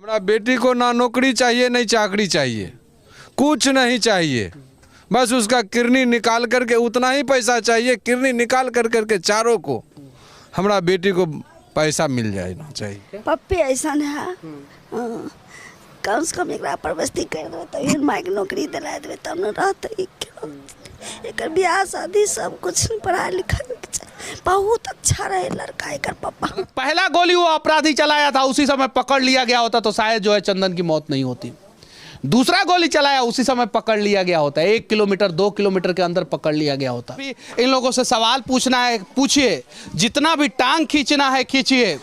हमारा बेटी को ना नौकरी चाहिए नहीं चाकरी चाहिए, कुछ नहीं चाहिए, बस उसका किडनी निकाल करके उतना ही पैसा चाहिए, किडनी निकाल कर करके चारों को हमारा बेटी को पैसा मिल जाना चाहिए। पप्पी ऐसा है कम से कम एक परवस्ती कर दो तो माइक नौकरी दिला दे तब न रहते। एक ब्याह शादी सब कुछ पढ़ाई लिखाई बहुत अच्छा रहे लड़का एक पापा। पहला गोली वो अपराधी चलाया था उसी समय पकड़ लिया गया होता तो शायद जो है चंदन की मौत नहीं होती। दूसरा गोली चलाया उसी समय पकड़ लिया गया होता, 1 किलोमीटर 2 किलोमीटर के अंदर पकड़ लिया गया होता। इन लोगों से सवाल पूछना है पूछिए, जितना भी टांग खींचना है खींचिए,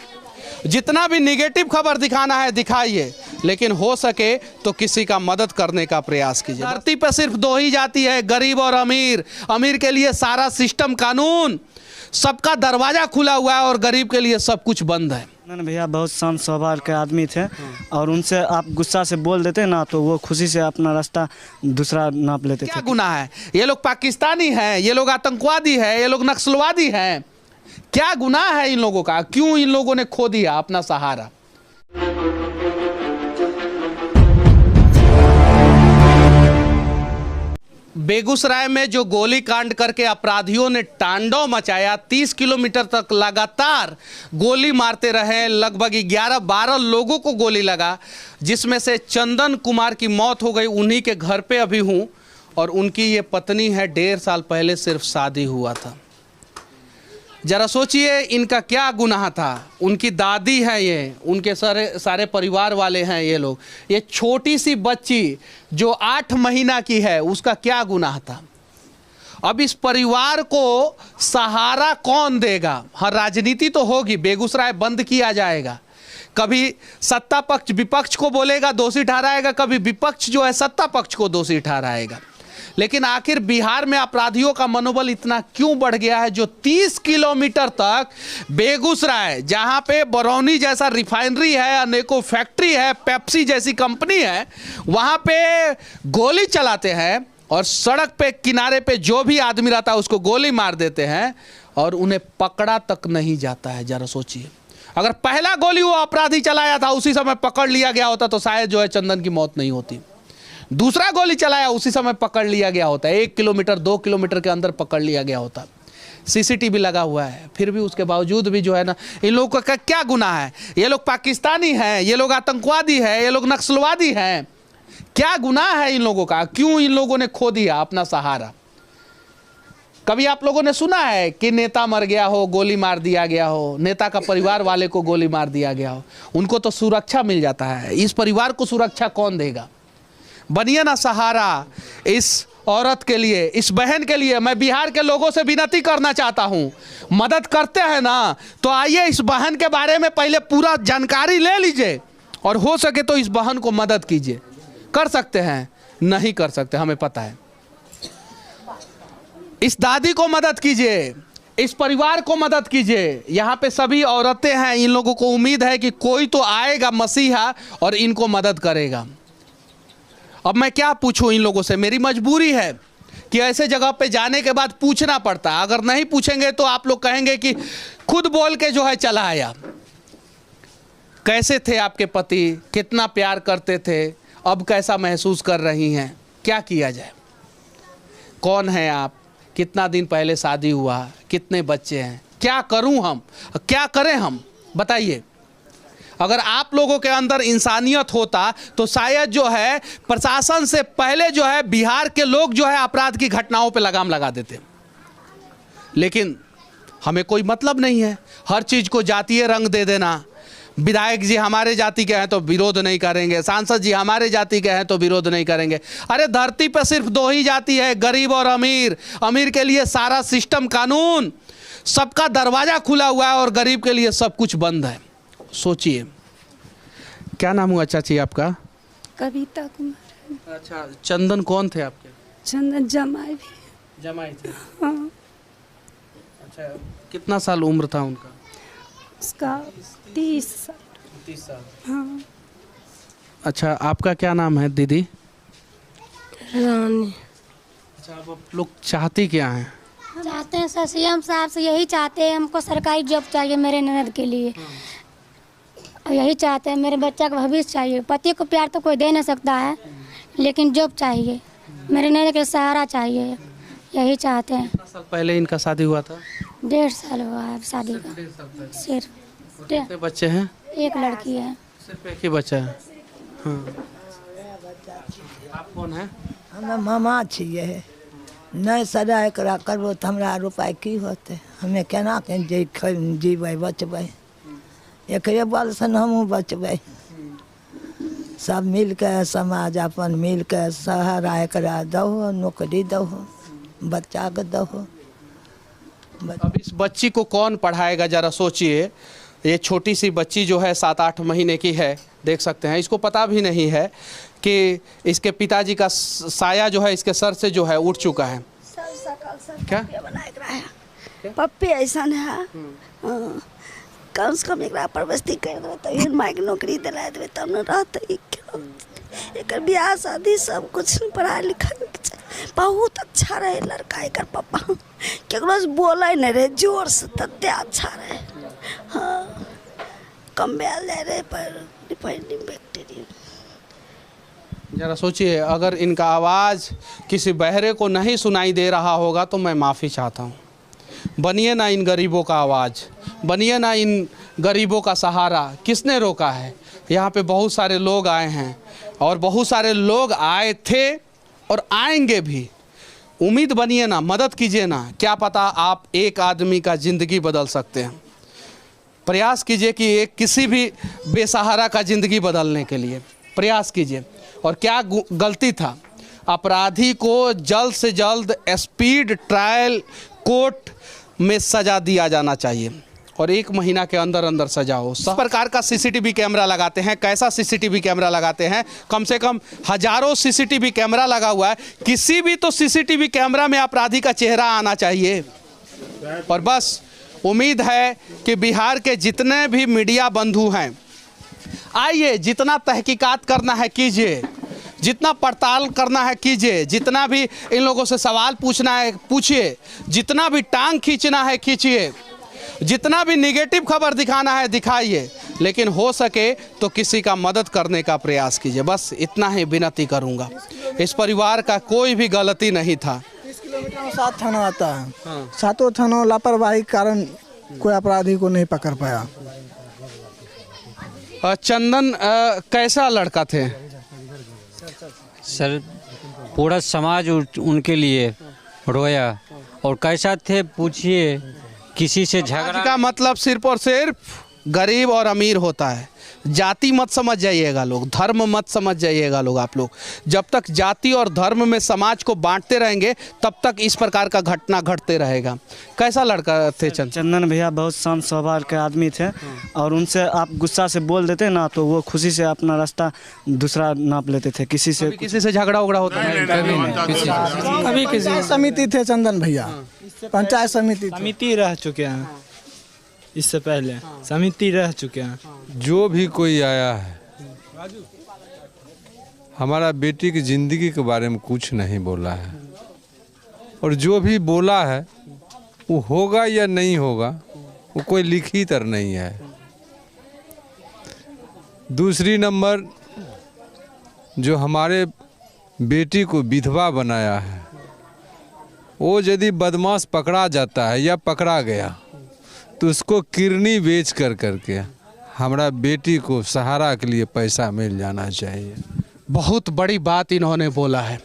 जितना भी निगेटिव खबर दिखाना है दिखाइए, लेकिन हो सके तो किसी का मदद करने का प्रयास कीजिए। धरती पर सिर्फ 2 ही जाति है, गरीब और अमीर। अमीर के लिए सारा सिस्टम कानून सबका दरवाजा खुला हुआ है और गरीब के लिए सब कुछ बंद है। भैया बहुत शांत स्वभाव के आदमी थे और उनसे आप गुस्सा से बोल देते ना तो वो खुशी से अपना रास्ता दूसरा नाप लेते थे। क्या गुनाह है? ये लोग पाकिस्तानी हैं, ये लोग आतंकवादी हैं, ये लोग नक्सलवादी हैं। क्या गुनाह है इन लोगों का? क्यों इन लोगों ने खो दिया अपना सहारा? बेगूसराय में जो गोली कांड करके अपराधियों ने तांडव मचाया, 30 किलोमीटर तक लगातार गोली मारते रहे, लगभग 11-12 लोगों को गोली लगा, जिसमें से चंदन कुमार की मौत हो गई। उन्हीं के घर पे अभी हूँ और उनकी ये पत्नी है, 1.5 साल पहले सिर्फ शादी हुआ था। जरा सोचिए इनका क्या गुनाह था। उनकी दादी है ये, उनके सारे परिवार वाले हैं ये लोग। ये छोटी सी बच्ची जो 8 महीना की है उसका क्या गुनाह था? अब इस परिवार को सहारा कौन देगा? हर राजनीति तो होगी, बेगूसराय बंद किया जाएगा, कभी सत्ता पक्ष विपक्ष को बोलेगा दोषी ठहराएगा, कभी विपक्ष जो है सत्ता पक्ष को दोषी ठहराएगा। लेकिन आखिर बिहार में अपराधियों का मनोबल इतना क्यों बढ़ गया है जो 30 किलोमीटर तक बेगूसराय, जहां पे बरौनी जैसा रिफाइनरी है, अनेकों फैक्ट्री है, पेप्सी जैसी कंपनी है, वहां पे गोली चलाते हैं और सड़क पे किनारे पे जो भी आदमी रहता है उसको गोली मार देते हैं और उन्हें पकड़ा तक नहीं जाता है। जरा सोचिए, अगर पहला गोली वो अपराधी चलाया था उसी समय पकड़ लिया गया होता तो शायद जो है चंदन की मौत नहीं होती। दूसरा गोली चलाया उसी समय पकड़ लिया गया होता, 1 किलोमीटर 2 किलोमीटर के अंदर पकड़ लिया गया होता। सीसीटीवी लगा हुआ है, फिर भी उसके बावजूद भी जो है ना, इन लोगों का क्या गुनाह है? ये लोग पाकिस्तानी हैं, ये लोग आतंकवादी हैं, ये लोग नक्सलवादी हैं। क्या गुनाह है इन लोगों का? क्यों इन लोगों ने खो दिया अपना सहारा? कभी आप लोगों ने सुना है कि नेता मर गया हो, गोली मार दिया गया हो, नेता का परिवार वाले को गोली मार दिया गया हो? उनको तो सुरक्षा मिल जाता है, इस परिवार को सुरक्षा कौन देगा? बनिए ना सहारा इस औरत के लिए, इस बहन के लिए। मैं बिहार के लोगों से विनती करना चाहता हूं, मदद करते हैं ना तो आइए इस बहन के बारे में पहले पूरा जानकारी ले लीजिए और हो सके तो इस बहन को मदद कीजिए। कर सकते हैं? नहीं कर सकते, हमें पता है। इस दादी को मदद कीजिए, इस परिवार को मदद कीजिए। यहाँ पे सभी औरतें हैं, इन लोगों को उम्मीद है कि कोई तो आएगा मसीहा और इनको मदद करेगा। अब मैं क्या पूछूं इन लोगों से? मेरी मजबूरी है कि ऐसे जगह पे जाने के बाद पूछना पड़ता है। अगर नहीं पूछेंगे तो आप लोग कहेंगे कि खुद बोल के जो है चला आया। कैसे थे आपके पति? कितना प्यार करते थे? अब कैसा महसूस कर रही हैं? क्या किया जाए? कौन है आप? कितना दिन पहले शादी हुआ? कितने बच्चे हैं? क्या करूं हम? क्या करें हम? बताइए। अगर आप लोगों के अंदर इंसानियत होता तो शायद जो है प्रशासन से पहले जो है बिहार के लोग जो है अपराध की घटनाओं पे लगाम लगा देते। लेकिन हमें कोई मतलब नहीं है, हर चीज़ को जातीय रंग दे देना। विधायक जी हमारे जाति के हैं तो विरोध नहीं करेंगे, सांसद जी हमारे जाति के हैं तो विरोध नहीं करेंगे। अरे धरती पर सिर्फ 2 ही जाति है, गरीब और अमीर। अमीर के लिए सारा सिस्टम कानून सबका दरवाजा खुला हुआ है और गरीब के लिए सब कुछ बंद है। सोचिए। क्या नाम हुआ चाची आपका? कविता कुमार। अच्छा, चंदन कौन थे आपके? चंदन जमाई भी। जमाई थे? हाँ। अच्छा, कितना साल उम्र था उनका? उसका 30 साल। 30 साल। हाँ। अच्छा, आपका क्या नाम है दीदी? रानी। अच्छा, अब आप लोग चाहती क्या हैं? चाहते हैं सर, सीएम साहब से यही चाहते हैं, हमको सरकारी जॉब चाहिए मेरे ननद के लिए। और यही चाहते हैं, मेरे बच्चा का भविष्य चाहिए। पति को प्यार तो कोई दे नहीं सकता है, लेकिन जॉब चाहिए, मेरे नए के सहारा चाहिए, यही चाहते हैं। कितना साल पहले इनका शादी हुआ था? 1.5 साल हुआ है शादी का। सिर्फ कितने बच्चे हैं? एक लड़की है। सिर्फ एक ही बच्चा है। हाँ। आप कौन है? हमें मामा छिए नहीं सजा एकरा करबो तो हमरा रुपया की होते, हमें केना के जीबै बचबै, एकरे बल से हमहूँ बचबै। सब मिल के समाज अपन मिल के सहारा एकरा दहो, नौकरी दहो, बच्चा के दहो। अब इस बच्ची को कौन पढ़ाएगा? जरा सोचिए, ये छोटी सी बच्ची जो है 7-8 महीने की है, देख सकते हैं। इसको पता भी नहीं है कि इसके पिताजी का साया जो है इसके सर से जो है उठ चुका है। क्या पप्पी ऐसा है, कम से कम एक परवस्ती कर देवे तभी माय के नौकरी दिला देवे तब न रहते। एक बियाह शादी सब कुछ पढ़ाई लिखाई बहुत अच्छा रहे लड़का। एक पापा केकरो से बोले नहीं रहे जोर से, तते अच्छा रहे। हाँ, कम ब्याज ले रहे पर डिपेंडिंग बैक्टीरिया। जरा सोचिए, अगर इनका आवाज़ किसी बहरे को नहीं सुनाई दे रहा होगा तो मैं माफ़ी चाहता हूँ। बनिए ना इन गरीबों का आवाज़, बनिए ना इन गरीबों का सहारा। किसने रोका है? यहाँ पे बहुत सारे लोग आए हैं और बहुत सारे लोग आए थे और आएंगे भी। उम्मीद बनिए ना, मदद कीजिए ना, क्या पता आप एक आदमी का ज़िंदगी बदल सकते हैं। प्रयास कीजिए कि एक किसी भी बेसहारा का ज़िंदगी बदलने के लिए प्रयास कीजिए। और क्या गलती था? अपराधी को जल्द से जल्द स्पीड ट्रायल कोर्ट में सजा दिया जाना चाहिए और 1 महीना के अंदर अंदर सजा हो। सब प्रकार का सीसीटीवी कैमरा लगाते हैं। कैसा सीसीटीवी कैमरा लगाते हैं? कम से कम हजारों सीसीटीवी कैमरा लगा हुआ है। किसी भी तो सीसीटीवी कैमरा में अपराधी का चेहरा आना चाहिए। और बस उम्मीद है कि बिहार के जितने भी मीडिया बंधु हैं, आइए, जितना तहकीकात करना है कीजिए, जितना पड़ताल करना है कीजिए, जितना भी इन लोगों से सवाल पूछना है पूछिए, जितना भी टांग खींचना है खींचिए, जितना भी निगेटिव खबर दिखाना है दिखाइए, लेकिन हो सके तो किसी का मदद करने का प्रयास कीजिए। बस इतना ही विनती करूंगा। इस परिवार का कोई भी गलती नहीं था। 30 किलोमीटर में 7 थाना आता है। सातों थानों लापरवाही के कारण कोई अपराधी को नहीं पकड़ पाया। चंदन कैसा लड़का थे? सर, पूरा समाज उनके लिए रोया। और कैसा थे पूछिए, किसी से झगड़ा का मतलब सिर्फ और सिर्फ गरीब और अमीर होता है। जाति मत समझ जाइएगा लोग, धर्म मत समझ जाइएगा लोग। आप लोग जब तक जाति और धर्म में समाज को बांटते रहेंगे तब तक इस प्रकार का घटना घटते रहेगा। कैसा लड़का थे चंदन भैया? बहुत शांत स्वभाव के आदमी थे और उनसे आप गुस्सा से बोल देते ना तो वो खुशी से अपना रास्ता दूसरा नाप लेते थे। किसी से झगड़ा उगड़ा होता है? अभी किसी समिति थे चंदन भैया, पंचायत समिति रह चुके हैं। इससे पहले समिति रह चुके हैं। जो भी कोई आया है हमारा बेटी की ज़िंदगी के बारे में कुछ नहीं बोला है, और जो भी बोला है वो होगा या नहीं होगा वो कोई लिखी तर नहीं है। दूसरी नंबर, जो हमारे बेटी को विधवा बनाया है, वो यदि बदमाश पकड़ा जाता है या पकड़ा गया तो उसको किडनी बेच करके हमारा बेटी को सहारा के लिए पैसा मिल जाना चाहिए। बहुत बड़ी बात इन्होंने बोला है।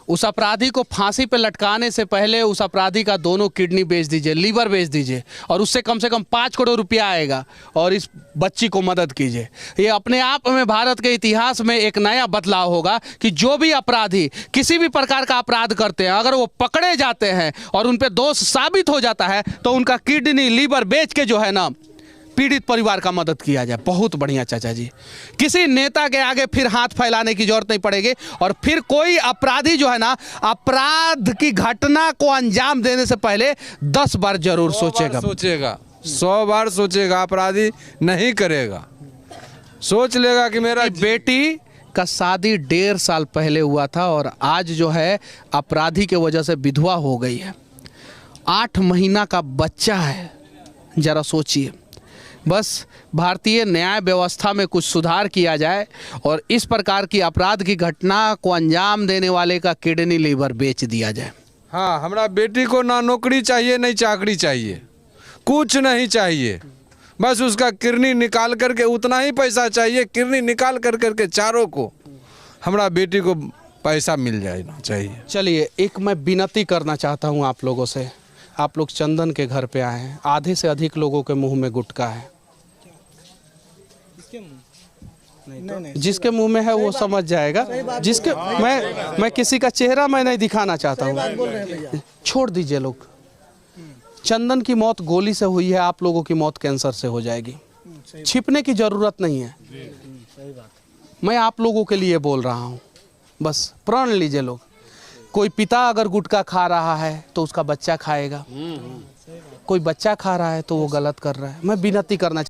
उस अपराधी को फांसी पे लटकाने से पहले उस अपराधी का दोनों किडनी बेच दीजिए, लीवर बेच दीजिए, और उससे कम से कम 5 करोड़ रुपया आएगा और इस बच्ची को मदद कीजिए। ये अपने आप में भारत के इतिहास में एक नया बदलाव होगा कि जो भी अपराधी किसी भी प्रकार का अपराध करते हैं, अगर वो पकड़े जाते हैं और उन पर दोष साबित हो जाता है तो उनका किडनी लीवर बेच के जो है ना पीड़ित परिवार का मदद किया जाए। बहुत बढ़िया चाचा जी। किसी नेता के आगे फिर हाथ फैलाने की जरूरत नहीं पड़ेगी और फिर कोई अपराधी जो है ना अपराध की घटना को अंजाम देने से पहले 10 बार जरूर सोचेगा 100 बार सोचेगा। अपराधी नहीं करेगा, सोच लेगा कि मेरा बेटी का शादी 1.5 साल पहले हुआ था और आज जो है अपराधी के वजह से विधवा हो गई है। 8 महीना का बच्चा है। जरा सोचिए, बस भारतीय न्याय व्यवस्था में कुछ सुधार किया जाए और इस प्रकार की अपराध की घटना को अंजाम देने वाले का किडनी लीवर बेच दिया जाए। हाँ, हमारा बेटी को ना नौकरी चाहिए नहीं चाकरी चाहिए, कुछ नहीं चाहिए, बस उसका किडनी निकाल करके उतना ही पैसा चाहिए, किडनी निकाल कर करके चारों को हमारा बेटी को पैसा मिल जाना चाहिए। चलिए, एक मैं विनती करना चाहता हूँ आप लोगों से। आप लोग चंदन के घर पे आए हैं, आधे से अधिक लोगों के मुंह में गुटखा है। जिसके मुंह में है वो समझ जाएगा। जिसके मैं किसी का चेहरा मैं नहीं दिखाना चाहता हूँ, छोड़ दीजिए लोग। चंदन की मौत गोली से हुई है, आप लोगों की मौत कैंसर से हो जाएगी। छिपने की जरूरत नहीं है, मैं आप लोगों के लिए बोल रहा हूँ। बस प्रण लीजिए लोग। कोई पिता अगर गुटखा खा रहा है तो उसका बच्चा खाएगा, कोई बच्चा खा रहा है तो वो गलत कर रहा है। मैं विनती करना